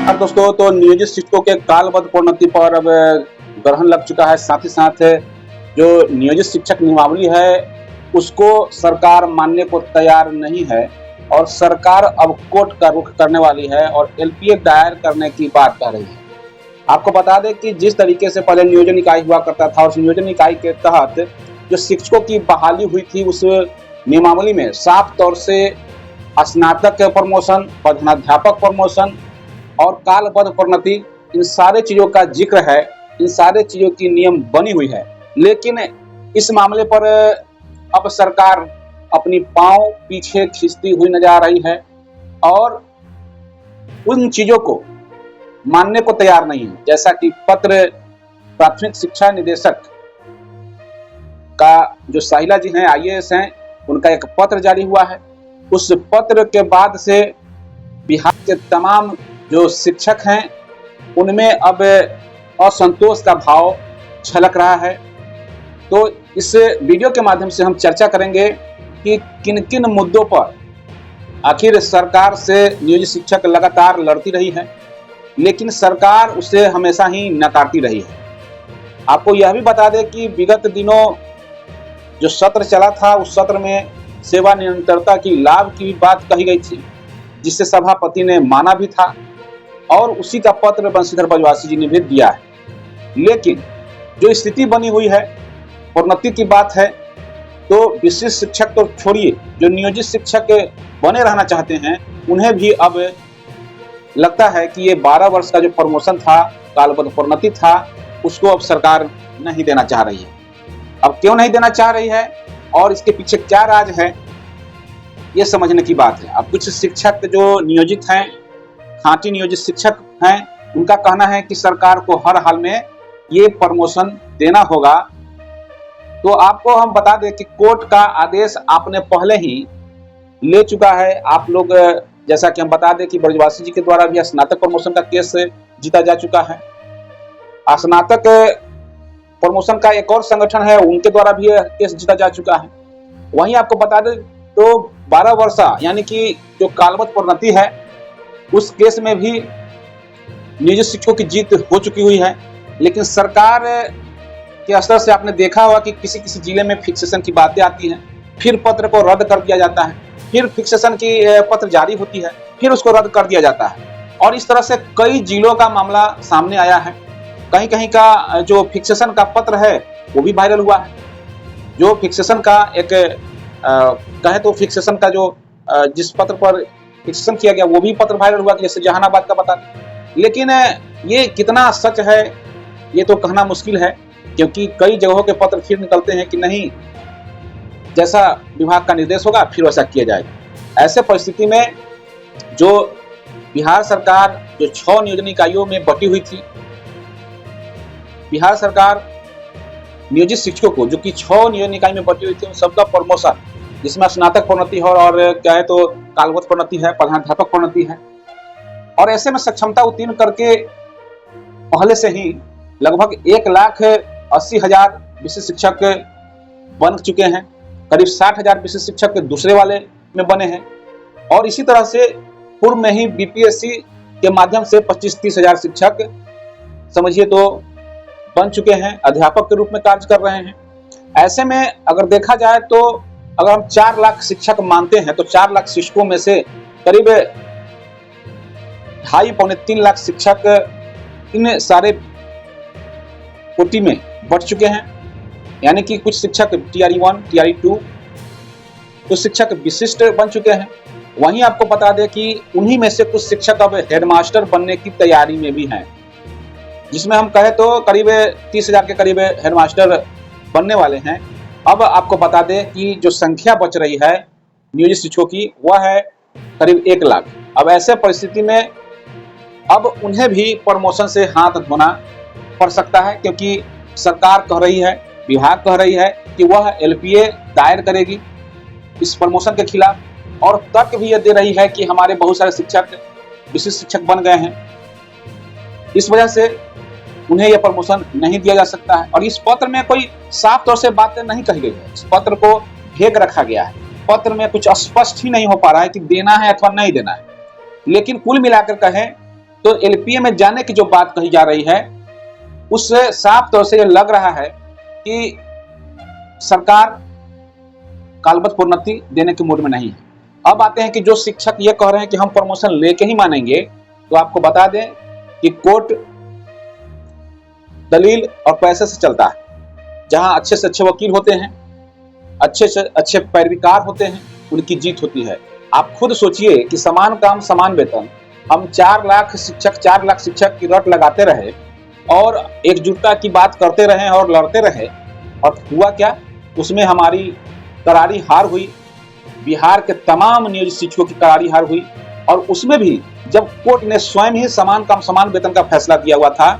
और दोस्तों, तो नियोजित शिक्षकों के कालबद्ध प्रोन्नति पर अब ग्रहण लग चुका है। साथ ही साथ जो नियोजित शिक्षक नियमावली है उसको सरकार मानने को तैयार नहीं है और सरकार अब कोर्ट का रुख करने वाली है और एलपीए दायर करने की बात कह रही है। आपको बता दें कि जिस तरीके से पहले नियोजन इकाई हुआ करता था, उस नियोजन इकाई के तहत जो शिक्षकों की बहाली हुई थी, उस नियमावली में साफ तौर से स्नातक के प्रमोशन, प्रधानाध्यापक प्रमोशन और कालबद्ध प्रोन्नति, इन सारे चीजों का जिक्र है, इन सारे चीजों की नियम बनी हुई है। लेकिन इस मामले पर अब सरकार अपनी पांव पीछे खींचती हुई नजर आ रही है और उन चीजों को मानने को तैयार नहीं है। जैसा कि पत्र प्राथमिक शिक्षा निदेशक का जो साहिला जी हैं, आईएएस हैं, उनका एक पत्र जारी हुआ है। उस पत्र के बाद से बिहार के तमाम जो शिक्षक हैं उनमें अब असंतोष का भाव छलक रहा है। तो इस वीडियो के माध्यम से हम चर्चा करेंगे कि किन किन मुद्दों पर आखिर सरकार से नियोजित शिक्षक लगातार लड़ती रही है, लेकिन सरकार उसे हमेशा ही नकारती रही है। आपको यह भी बता दें कि विगत दिनों जो सत्र चला था, उस सत्र में सेवा निरंतरता की लाभ की बात कही गई थी, जिसे सभापति ने माना भी था और उसी का पत्र बंशीधर ब्रजवासी जी ने भी दिया है। लेकिन जो स्थिति बनी हुई है, प्रोन्नति की बात है, तो विशिष्ट शिक्षक तो छोड़िए, जो नियोजित शिक्षक बने रहना चाहते हैं उन्हें भी अब लगता है कि ये 12 वर्ष का जो प्रमोशन था, कालबद्ध प्रोन्नति था, उसको अब सरकार नहीं देना चाह रही है। अब क्यों नहीं देना चाह रही है और इसके पीछे क्या राज है, ये समझने की बात है। अब कुछ शिक्षक जो नियोजित हैं, खांटी नियोजित शिक्षक हैं, उनका कहना है कि सरकार को हर हाल में ये प्रमोशन देना होगा। तो आपको हम बता दें कि कोर्ट का आदेश आपने पहले ही ले चुका है। आप लोग, जैसा कि हम बता दें कि ब्रजवासी जी के द्वारा भी स्नातक प्रमोशन का केस जीता जा चुका है। स्नातक प्रमोशन का एक और संगठन है, उनके द्वारा भी केस जीता जा चुका है। वहीं आपको बता दें तो 12 वर्षा यानी कि जो कालबद्ध प्रोन्नति है, उस केस में भी नियोजित शिक्षकों की जीत हो चुकी हुई है। लेकिन सरकार के स्तर से आपने देखा होगा कि किसी किसी जिले में फिक्सेशन की बातें आती हैं, फिर पत्र को रद्द कर दिया जाता है, फिर फिक्सेशन की पत्र जारी होती है, फिर उसको रद्द कर दिया जाता है और इस तरह से कई जिलों का मामला सामने आया है। कहीं कहीं का जो फिक्सेशन का पत्र है वो भी वायरल हुआ है। जो फिक्सेशन का एक कहे तो फिक्सेशन का जो जिस पत्र पर फिक्सेशन किया गया वो भी पत्र वायरल हुआ, जैसे जहानाबाद का बता दें। लेकिन ये कितना सच है ये तो कहना मुश्किल है, क्योंकि कई जगहों के पत्र फिर निकलते हैं कि नहीं, जैसा विभाग का निर्देश होगा फिर वैसा किया जाएगा। ऐसे परिस्थिति में जो बिहार सरकार जो 6 नियोजन इकाइयों में बटी हुई थी, बिहार सरकार नियोजित शिक्षकों को जो कि 6 नियोजन इकाई में बटी हुई थी, उन सबका प्रमोशन, जिसमें स्नातक प्रोन्नति है और कहे तो कालबद्ध प्रोन्नति है, प्रधानाध्यापक प्रोन्नति है, और ऐसे में सक्षमता उत्तीर्ण करके पहले से ही लगभग 1,80,000 विशिष्ट शिक्षक बन चुके हैं। करीब 60,000 विशिष्ट शिक्षक दूसरे वाले में बने हैं और इसी तरह से पूर्व में ही बीपीएससी के माध्यम से 25-30,000 शिक्षक समझिए तो बन चुके हैं, अध्यापक के रूप में कार्य कर रहे हैं। ऐसे में अगर देखा जाए तो अगर हम 4 लाख शिक्षक मानते हैं तो 4 लाख शिक्षकों में से करीब 2.5-3 लाख शिक्षक इन सारे कोटि में बढ़ चुके हैं। यानी कि कुछ शिक्षक टीआरई 1, टीआरई 2, कुछ शिक्षक विशिष्ट बन चुके हैं। वहीं आपको बता दें कि उन्हीं में से कुछ शिक्षक अब हेडमास्टर बनने की तैयारी में भी हैं, जिसमें हम कहें तो करीब 30,000 के करीब हेडमास्टर बनने वाले हैं। अब आपको बता दें कि जो संख्या बच रही है नियोजित शिक्षकों की, वह है करीब 1 लाख। अब ऐसे परिस्थिति में अब उन्हें भी प्रमोशन से हाथ धोना पड़ सकता है, क्योंकि सरकार कह रही है, विभाग कह रही है कि वह एलपीए दायर करेगी इस प्रमोशन के खिलाफ और तर्क भी यह दे रही है कि हमारे बहुत सारे शिक्षक विशिष्ट शिक्षक बन गए हैं, इस वजह से उन्हें यह प्रमोशन नहीं दिया जा सकता है। और इस पत्र में कोई साफ तौर से बातें नहीं कही गई है, इस पत्र को भेग रखा गया है। पत्र में कुछ स्पष्ट ही नहीं हो पा रहा है कि देना है अथवा नहीं देना है। लेकिन कुल मिलाकर कहें तो एलपीए में जाने की जो बात कही जा रही है, उससे साफ तौर से ये लग रहा है कि सरकार कालबद्ध प्रोन्नति देने के मूड में नहीं है। अब आते हैं कि जो शिक्षक ये कह रहे हैं कि हम प्रमोशन लेके ही मानेंगे, तो आपको बता दें कि कोर्ट दलील और पैसे से चलता है। जहां अच्छे से अच्छे वकील होते हैं, अच्छे से अच्छे पैरवीकार होते हैं, उनकी जीत होती है। आप खुद सोचिए कि समान काम समान वेतन, हम 4 लाख शिक्षक की रट लगाते रहे और एकजुटता की बात करते रहे और लड़ते रहे, और हुआ क्या? उसमें हमारी करारी हार हुई, बिहार के तमाम नियोजित शिक्षकों की करारी हार हुई। और उसमें भी जब कोर्ट ने स्वयं ही समान काम समान वेतन का फैसला दिया हुआ था,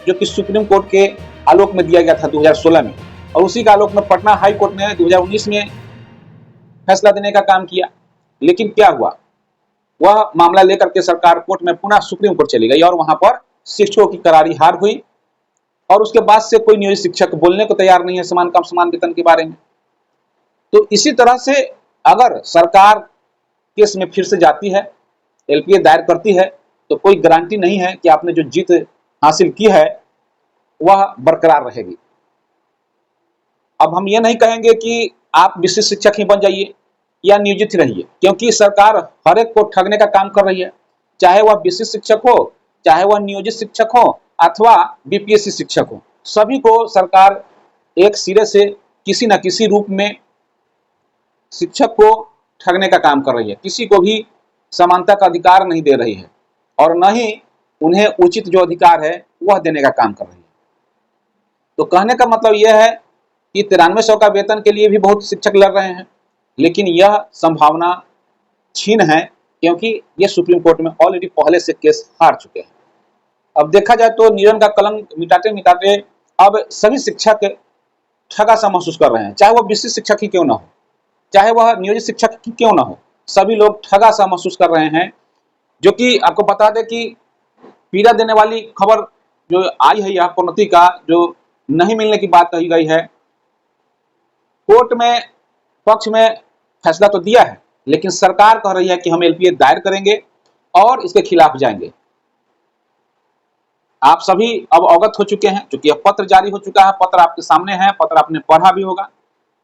जो कि सुप्रीम कोर्ट के आलोक में दिया गया था 2016 में, और उसी के आलोक में पटना हाई कोर्ट ने 2019 में फैसला देने का काम किया। लेकिन क्या हुआ? वह मामला लेकर के सरकार कोर्ट में पुनः सुप्रीम कोर्ट चली गई और वहां पर शिक्षकों की करारी हार हुई, और उसके बाद से कोई नियोजित शिक्षक बोलने को तैयार नहीं है समान काम समान वेतन के बारे में। तो इसी तरह से अगर सरकार केस में फिर से जाती है, एलपीए दायर करती है, तो कोई गारंटी नहीं है कि आपने जो जीत हासिल की है वह बरकरार रहेगी। अब हम ये नहीं कहेंगे कि आप विशिष्ट शिक्षक ही बन जाइए या नियोजित ही रहिए, क्योंकि सरकार हर एक को ठगने का काम कर रही है, चाहे वह विशिष्ट शिक्षक हो, चाहे वह नियोजित शिक्षक हो अथवा बीपीएससी शिक्षक हो। सभी को सरकार एक सिरे से किसी न किसी रूप में शिक्षक को ठगने का काम कर रही है। किसी को भी समानता का अधिकार नहीं दे रही है और न ही उन्हें उचित जो अधिकार है वह देने का काम कर रही है। तो कहने का मतलब यह है कि 9300 का वेतन के लिए भी बहुत शिक्षक लड़ रहे हैं, लेकिन यह संभावना छीन है, क्योंकि ये सुप्रीम कोर्ट में ऑलरेडी पहले से केस हार चुके हैं। अब देखा जाए तो नियोजन का कलंक मिटाते मिटाते अब सभी शिक्षक ठगा सा महसूस कर रहे हैं, चाहे वह विशिष्ट शिक्षक ही क्यों ना हो, चाहे वह नियोजित शिक्षक ही क्यों ना हो, सभी लोग ठगा सा महसूस कर रहे हैं। जो कि आपको बता दें कि पीड़ा देने वाली खबर जो आई है, यह प्रोन्नति का जो नहीं मिलने की बात कही गई है, कोर्ट में पक्ष में फैसला तो दिया है, लेकिन सरकार कह रही है कि हम एलपीए दायर करेंगे और इसके खिलाफ जाएंगे। आप सभी अब अवगत हो चुके हैं, क्योंकि यह पत्र जारी हो चुका है, पत्र आपके सामने है, पत्र आपने पढ़ा भी होगा।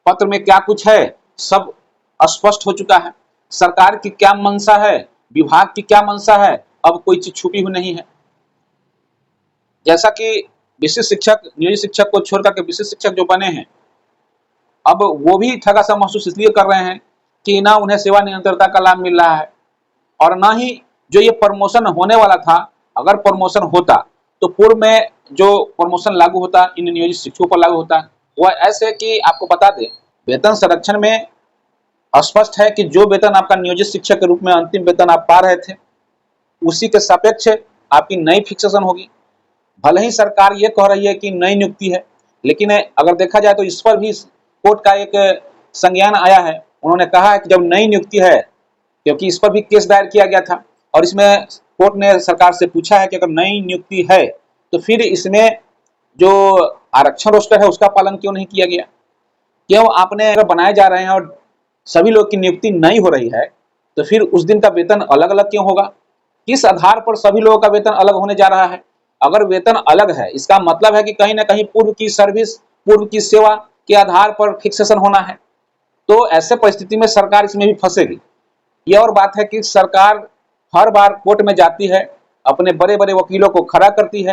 पत्र में क्या कुछ है सब स्पष्ट हो चुका है। सरकार की क्या मंशा है, विभाग की क्या मंशा है, अब कोई चीज छुपी हुई नहीं है। जैसा कि विशिष्ट शिक्षक नियोजित शिक्षक को छोड़कर के विशिष्ट शिक्षक जो बने हैं, अब वो भी ठगा सा महसूस इसलिए कर रहे हैं कि ना उन्हें सेवा निरंतरता का लाभ मिल रहा है और ना ही जो ये प्रमोशन होने वाला था, अगर प्रमोशन होता तो पूर्व में जो प्रमोशन लागू होता इन नियोजित शिक्षकों पर लागू होता, वह ऐसे कि आपको बता दें वेतन संरक्षण में स्पष्ट है कि जो वेतन आपका नियोजित शिक्षक के रूप में अंतिम वेतन आप पा रहे थे, उसी के सापेक्ष आपकी नई फिक्सेशन होगी। भले ही सरकार ये कह रही है कि नई नियुक्ति है, लेकिन अगर देखा जाए तो इस पर भी कोर्ट का एक संज्ञान आया है। उन्होंने कहा है कि जब नई नियुक्ति है, क्योंकि इस पर भी केस दायर किया गया था और इसमें कोर्ट ने सरकार से पूछा है कि अगर नई नियुक्ति है तो फिर इसमें जो आरक्षण रोस्टर है उसका पालन क्यों नहीं किया गया, क्यों आपने अगर बनाए जा रहे हैं और सभी लोग की नियुक्ति नहीं हो रही है तो फिर उस दिन का वेतन अलग अलग क्यों होगा, किस आधार पर सभी लोगों का वेतन अलग होने जा रहा है। अगर वेतन अलग है, इसका मतलब है कि कहीं ना कहीं पूर्व की सर्विस, पूर्व की सेवा के आधार पर फिक्सेशन होना है। तो ऐसे परिस्थिति में सरकार इसमें भी फंसेगी। यह और बात है कि सरकार हर बार कोर्ट में जाती है, अपने बड़े बड़े वकीलों को खड़ा करती है,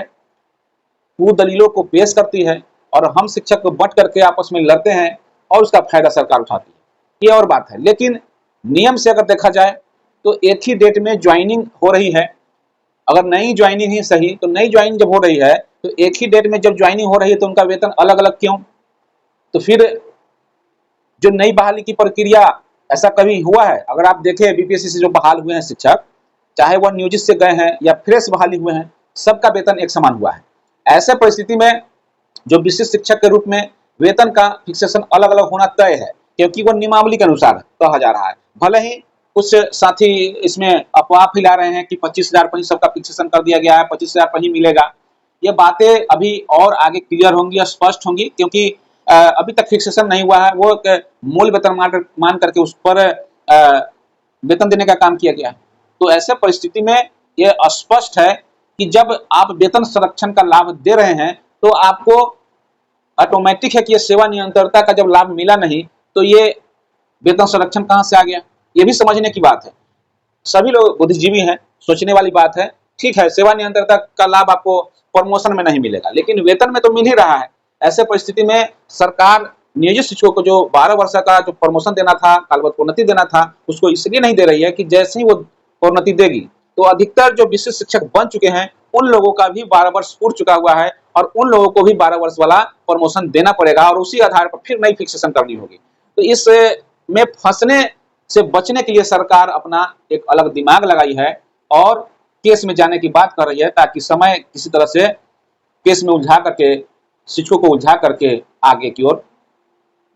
पूर्व दलीलों को पेश करती है और हम शिक्षक को बंट करके आपस में लड़ते हैं और उसका फायदा सरकार उठाती है। ये और बात है। लेकिन नियम से अगर देखा जाए तो एक ही डेट में ज्वाइनिंग हो रही है। अगर नई ज्वाइनिंग ही सही, तो नई ज्वाइनिंग जब हो रही है तो एक ही डेट में जब ज्वाइनिंग हो रही है तो उनका वेतन अलग अलग क्यों? तो फिर जो नई बहाली की प्रक्रिया, ऐसा कभी हुआ है? अगर आप देखें बीपीएससी से जो बहाल हुए हैं शिक्षक, चाहे वह नियोजित से गए हैं या फ्रेश बहाली हुए हैं, सबका वेतन एक समान हुआ है। ऐसे परिस्थिति में जो विशिष्ट शिक्षक के रूप में वेतन का फिक्सेशन अलग अलग होना तय है, क्योंकि वो नियमावली के अनुसार कहा जा रहा है। भले ही कुछ साथी इसमें अफवाह फैला रहे हैं कि 25,000 पर ही सबका फिक्सेशन कर दिया गया है, 25,000 पर ही मिलेगा। ये बातें अभी और आगे क्लियर होंगी, स्पष्ट होंगी, क्योंकि अभी तक फिक्सेशन नहीं हुआ है। वो मूल वेतन मान करके उस पर वेतन देने का काम किया गया है। तो ऐसे परिस्थिति में ये स्पष्ट है कि जब आप वेतन संरक्षण का लाभ दे रहे हैं तो आपको ऑटोमेटिक है कि ये सेवा निरंतरता का जब लाभ मिला नहीं तो ये वेतन संरक्षण कहां से आ गया, ये भी समझने की बात है। सभी लोग बुद्धिजीवी हैं, सोचने वाली बात है। ठीक है, सेवा निरंतरता का लाभ आपको प्रमोशन में नहीं मिलेगा, लेकिन वेतन में तो मिल ही रहा है। ऐसे परिस्थिति में सरकार नियोजित शिक्षकों को जो 12 वर्ष का जो प्रमोशन देना था, कालबद्ध प्रोन्नति देना था, उसको इसलिए नहीं दे रही है कि जैसे ही वो प्रोन्नति देगी तो अधिकतर जो विशिष्ट शिक्षक बन चुके हैं उन लोगों का भी 12 वर्ष पूर्ण चुका हुआ है और उन लोगों को भी 12 वर्ष वाला प्रमोशन देना पड़ेगा और उसी आधार पर फिर नई फिक्सेशन करनी होगी। तो इस में फंसने से बचने के लिए सरकार अपना एक अलग दिमाग लगाई है और केस में जाने की बात कर रही है, ताकि समय किसी तरह से केस में उलझा करके, शिक्षकों को उलझा करके आगे की ओर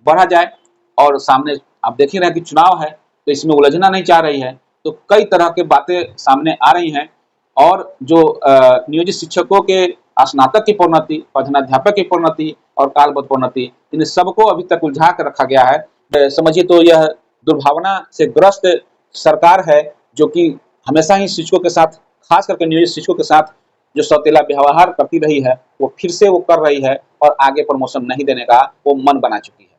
बढ़ा जाए। और सामने आप देख ही रहे हैं कि चुनाव है, तो इसमें उलझना नहीं चाह रही है, तो कई तरह की बातें सामने आ रही हैं। और जो नियोजित शिक्षकों के स्नातक की प्रोन्नति, प्रधानाध्यापक की प्रोन्नति और कालबद्ध प्रोन्नति, इन सबको अभी तक उलझा कर रखा गया है। समझिए तो यह दुर्भावना से ग्रस्त सरकार है, जो कि हमेशा ही शिक्षकों के साथ, खास करके नियोजित शिक्षकों के साथ जो सौतेला व्यवहार करती रही है, वो फिर से वो कर रही है और आगे प्रमोशन नहीं देने का वो मन बना चुकी है।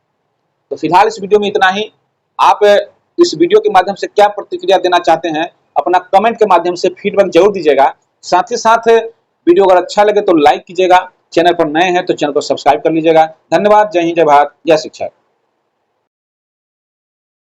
तो फिलहाल इस वीडियो में इतना ही। आप इस वीडियो के माध्यम से क्या प्रतिक्रिया देना चाहते हैं, अपना कमेंट के माध्यम से फीडबैक जरूर दीजिएगा। साथ ही साथ वीडियो अगर अच्छा लगे तो लाइक कीजिएगा, चैनल पर नए हैं तो चैनल को सब्सक्राइब कर लीजिएगा। धन्यवाद। जय हिंद, जय भारत, जय शिक्षा।